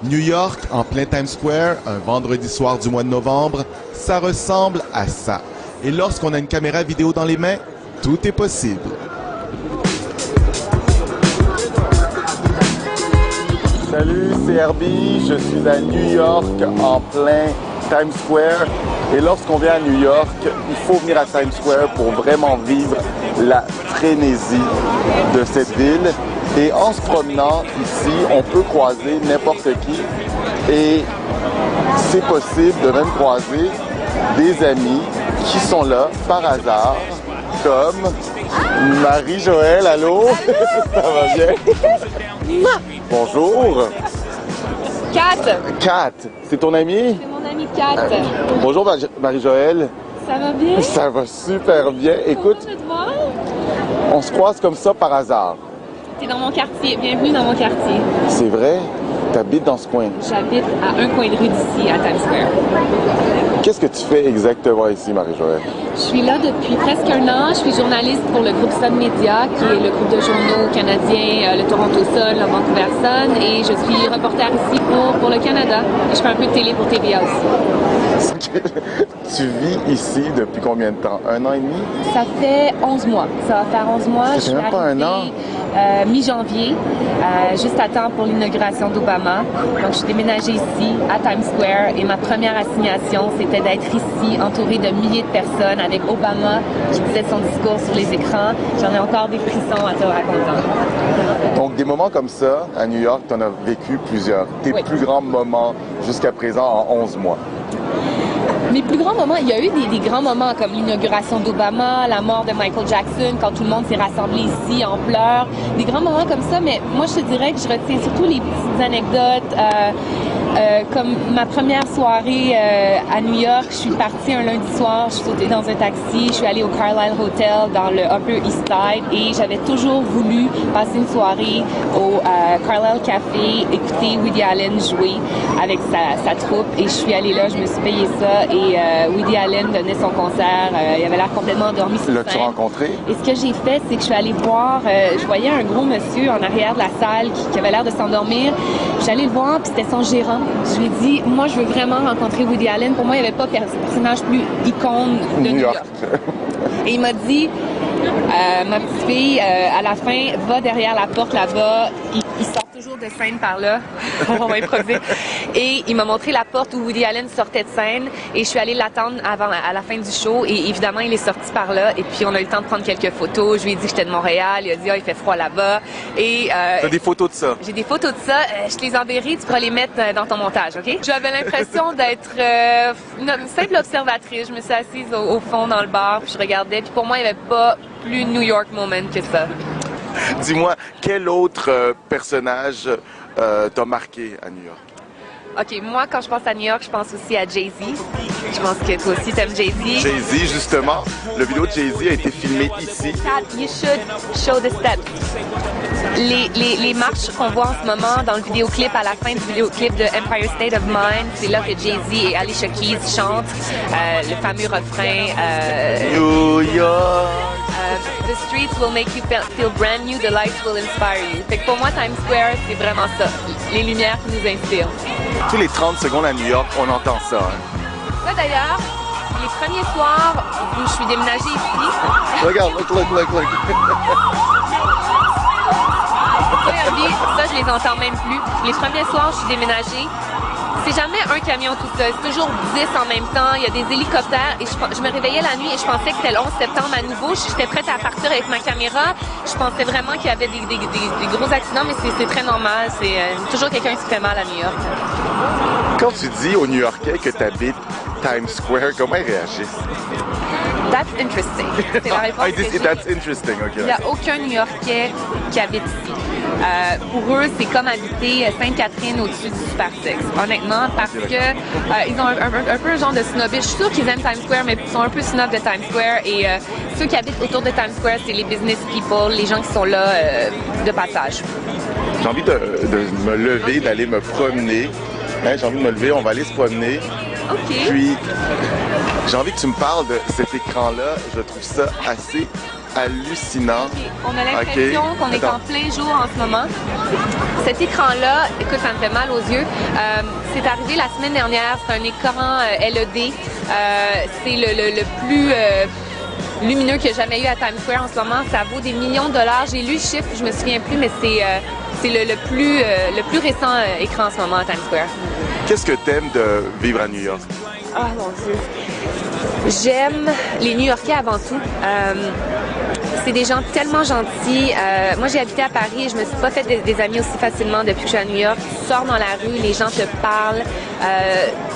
New York, en plein Times Square, un vendredi soir du mois de novembre, ça ressemble à ça. Et lorsqu'on a une caméra vidéo dans les mains, tout est possible. Salut, c'est Herbie, je suis à New York, en plein Times Square. Et lorsqu'on vient à New York, il faut venir à Times Square pour vraiment vivre la frénésie de cette ville. Et en se promenant ici, on peut croiser n'importe qui. Et c'est possible de même croiser des amis qui sont là par hasard, comme Marie-Joëlle. Allô? Ça va bien? Bonjour. Kat. Kat, c'est ton amie? C'est mon amie Kat. Bonjour Marie-Joëlle. Ça va bien? Ça va super bien. Écoute, Content de te voir. on se croise comme ça par hasard. T'es dans mon quartier. Bienvenue dans mon quartier. C'est vrai? T'habites dans ce coin. J'habite à un coin de rue d'ici, à Times Square. Qu'est-ce que tu fais exactement ici, Marie-Joëlle? Je suis là depuis presque un an. Je suis journaliste pour le groupe Sun Media, qui est le groupe de journaux canadiens, le Toronto Sun, le Vancouver Sun, et je suis reporter ici pour le Canada. Et je fais un peu de télé pour TVA aussi. Tu vis ici depuis combien de temps? Un an et demi? Ça fait 11 mois. Ça va faire 11 mois. Ça fait même pas un an? Mi-janvier, juste à temps pour l'inauguration d'Obama. Donc, je suis déménagée ici, à Times Square, et ma première assignation, c'était d'être ici, entourée de milliers de personnes, avec Obama qui disait son discours sur les écrans. J'en ai encore des frissons à te raconter. Donc, des moments comme ça, à New York, tu en as vécu plusieurs. Tes Oui. plus grands moments jusqu'à présent en 11 mois. Mes plus grands moments, il y a eu des grands moments comme l'inauguration d'Obama, la mort de Michael Jackson, quand tout le monde s'est rassemblé ici en pleurs. Des grands moments comme ça, mais moi, je te dirais que je retiens surtout les petites anecdotes. Comme ma première soirée à New York, je suis partie un lundi soir, je suis sautée dans un taxi, je suis allée au Carlyle Hotel dans le Upper East Side et j'avais toujours voulu passer une soirée au Carlyle Café, écouter Woody Allen jouer avec sa troupe et je suis allée là, je me suis payé ça et Woody Allen donnait son concert, il avait l'air complètement endormi sur scène. L'as-tu rencontré? Et ce que j'ai fait, c'est que je suis allée voir, je voyais un gros monsieur en arrière de la salle qui avait l'air de s'endormir. Je suis allée le voir, puis c'était son gérant. Je lui ai dit, moi, je veux vraiment rencontrer Woody Allen. Pour moi, il n'y avait pas personnage plus icône de New York. Et il m'a dit, ma petite fille, à la fin, va derrière la porte là-bas. Il sort toujours de scène par là. On va improviser. Et il m'a montré la porte où Woody Allen sortait de scène. Et je suis allée l'attendre à la fin du show. Et évidemment, il est sorti par là. Et puis, on a eu le temps de prendre quelques photos. Je lui ai dit que j'étais de Montréal. Il a dit, il fait froid là-bas. Et t'as des photos de ça? J'ai des photos de ça. Je te les enverrai. Tu pourras les mettre dans ton montage, OK? J'avais l'impression d'être une simple observatrice. Je me suis assise au fond dans le bar. Puis je regardais. Puis pour moi, il n'y avait pas plus New York moment que ça. Dis-moi, quel autre personnage t'a marqué à New York? OK, moi, quand je pense à New York, je pense aussi à Jay-Z. Je pense que toi aussi, t'aimes Jay-Z. Jay-Z, justement. Le vidéo de Jay-Z a été filmé ici. You should show the steps. Les marches qu'on voit en ce moment dans le vidéoclip, à la fin du vidéoclip de Empire State of Mind, c'est là que Jay-Z et Alicia Keys chantent le fameux refrain New York. The streets will make you feel brand new, the lights will inspire you. Fait que pour moi, Times Square, c'est vraiment ça. Les lumières qui nous inspirent. Tous les 30 secondes à New York, on entend ça. Hein. Ouais, d'ailleurs, les premiers soirs où je suis déménagée ici... Regarde, look. Ça, je les entends même plus. Les premiers soirs, je suis déménagée. C'est jamais un camion tout seul. C'est toujours 10 en même temps. Il y a des hélicoptères. Et je me réveillais la nuit et je pensais que c'était le 11 septembre à nouveau. J'étais prête à partir avec ma caméra. Je pensais vraiment qu'il y avait des gros accidents, mais c'est très normal. C'est toujours quelqu'un qui se fait mal à New York. Quand tu dis aux New-Yorkais que tu habites Times Square, comment ils réagissent? That's interesting. C'est la réponse que j'ai. That's interesting, OK. Il n'y a aucun New-Yorkais qui habite ici. Pour eux, c'est comme habiter Sainte-Catherine au-dessus du Supersex. Honnêtement, parce que ils ont un peu un genre de snobisme. Je suis sûre qu'ils aiment Times Square, mais ils sont un peu snobs de Times Square. Et ceux qui habitent autour de Times Square, c'est les business people, les gens qui sont là de passage. J'ai envie de me lever, d'aller me promener. Hein, j'ai envie de me lever, on va aller se promener. OK. Puis, j'ai envie que tu me parles de cet écran-là. Je trouve ça assez hallucinant. On a l'impression qu'on est en plein jour en ce moment. Cet écran-là, écoute, ça me fait mal aux yeux. C'est arrivé la semaine dernière. C'est un écran LED. C'est le plus lumineux qu'il y a jamais eu à Times Square en ce moment. Ça vaut des millions de dollars. J'ai lu le chiffre, je me souviens plus, mais c'est le plus récent écran en ce moment à Times Square. Qu'est-ce que t'aimes de vivre à New York? Ah, mon Dieu. J'aime les New-Yorkais avant tout. C'est des gens tellement gentils. Moi, j'ai habité à Paris et je me suis pas fait des amis aussi facilement depuis que je suis à New York. Tu sors dans la rue, les gens te parlent,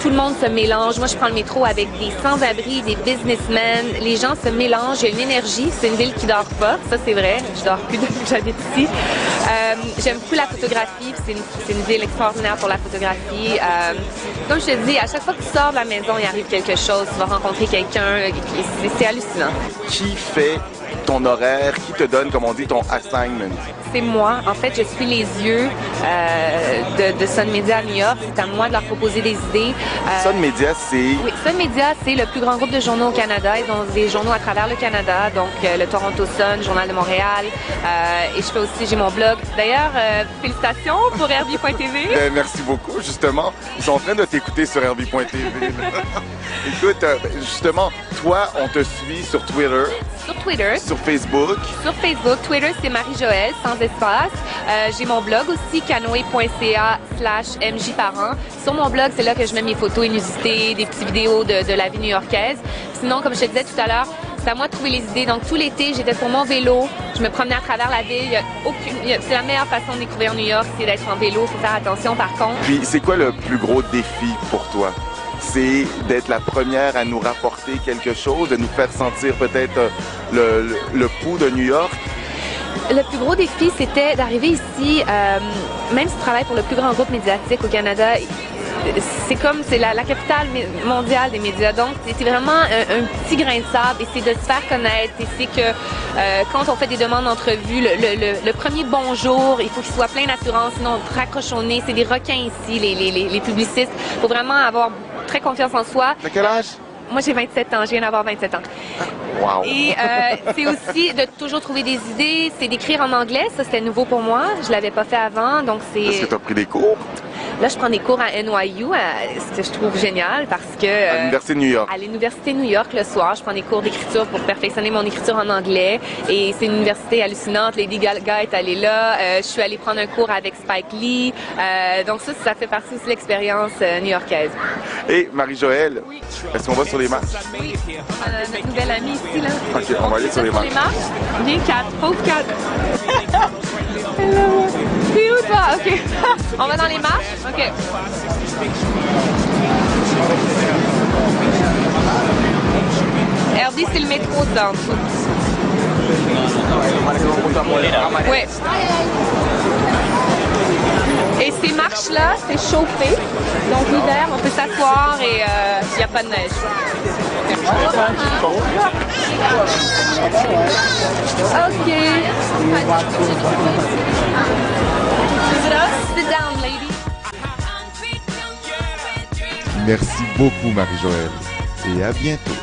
tout le monde se mélange. Moi, je prends le métro avec des sans-abri, des businessmen. Les gens se mélangent. Il y a une énergie. C'est une ville qui dort pas. Ça, c'est vrai. Je dors plus depuis que j'habite ici. J'aime beaucoup la photographie. C'est une ville extraordinaire pour la photographie. Comme je te dis, à chaque fois que tu sors de la maison, il arrive quelque chose. Tu vas rencontrer quelqu'un. C'est hallucinant. Qui fait ton horaire? Qui te donne, comme on dit, ton assignment? C'est moi. En fait, je suis les yeux de Sun Media à New York. C'est à moi de leur proposer des idées. Sun Media, c'est... Oui, Sun Media, c'est le plus grand groupe de journaux au Canada. Ils ont des journaux à travers le Canada, donc le Toronto Sun, Journal de Montréal. Et je fais aussi, j'ai mon blog. D'ailleurs, félicitations pour Herbie.tv. Merci beaucoup, justement. Ils sont en train de t'écouter sur Herbie.tv. Écoute, justement, toi, on te suit sur Twitter. Sur Twitter. Sur Facebook. Sur Facebook. Twitter, c'est Marie-Joëlle, sans espace. J'ai mon blog aussi, canoe.ca/mjparent. Sur mon blog, c'est là que je mets mes photos inusitées, des petites vidéos de la vie new-yorkaise. Sinon, comme je te disais tout à l'heure, c'est à moi de trouver les idées. Donc, tout l'été, j'étais sur mon vélo. Je me promenais à travers la ville. C'est la meilleure façon de découvrir New York, c'est d'être en vélo. Il faut faire attention, par contre. Puis, c'est quoi le plus gros défi pour toi? C'est d'être la première à nous rapporter quelque chose, de nous faire sentir peut-être le pouls de New York. Le plus gros défi, c'était d'arriver ici, même si tu travailles pour le plus grand groupe médiatique au Canada, c'est la capitale mondiale des médias. Donc, c'est vraiment un petit grain de sable et c'est de se faire connaître. Et c'est que quand on fait des demandes d'entrevue, le premier bonjour, il faut qu'il soit plein d'assurance, sinon on te raccroche au nez. C'est des requins ici, les publicistes. Il faut vraiment avoir très confiance en soi. De quel âge? Moi, j'ai 27 ans. Je viens d'avoir 27 ans. Wow. Et c'est aussi de toujours trouver des idées. C'est d'écrire en anglais. Ça, c'était nouveau pour moi. Je l'avais pas fait avant. Donc, c'est... Est-ce que tu as pris des cours? Là, je prends des cours à NYU, ce que je trouve génial parce que... à l'Université de New York. À l'Université de New York, le soir, je prends des cours d'écriture pour perfectionner mon écriture en anglais. Et c'est une université hallucinante. Lady Gaga est allée là. Je suis allée prendre un cours avec Spike Lee. Donc ça fait partie aussi de l'expérience new-yorkaise. Et Marie-Joëlle, oui. Est-ce qu'on va sur les marches? Oui. Notre nouvelle amie ici, là. OK, on va aller sur les marches. Viens, Kat. Pauvre Kat. C'est où, toi? OK. On va dans les marches? OK. Herbie, c'est le métro, ça, en dessous. Oui. Et ces marches-là, c'est chauffé. Donc, l'hiver, on peut s'asseoir et il n'y a pas de neige. OK. Sit down, lady. Merci beaucoup, Marie-Joëlle. Et à bientôt.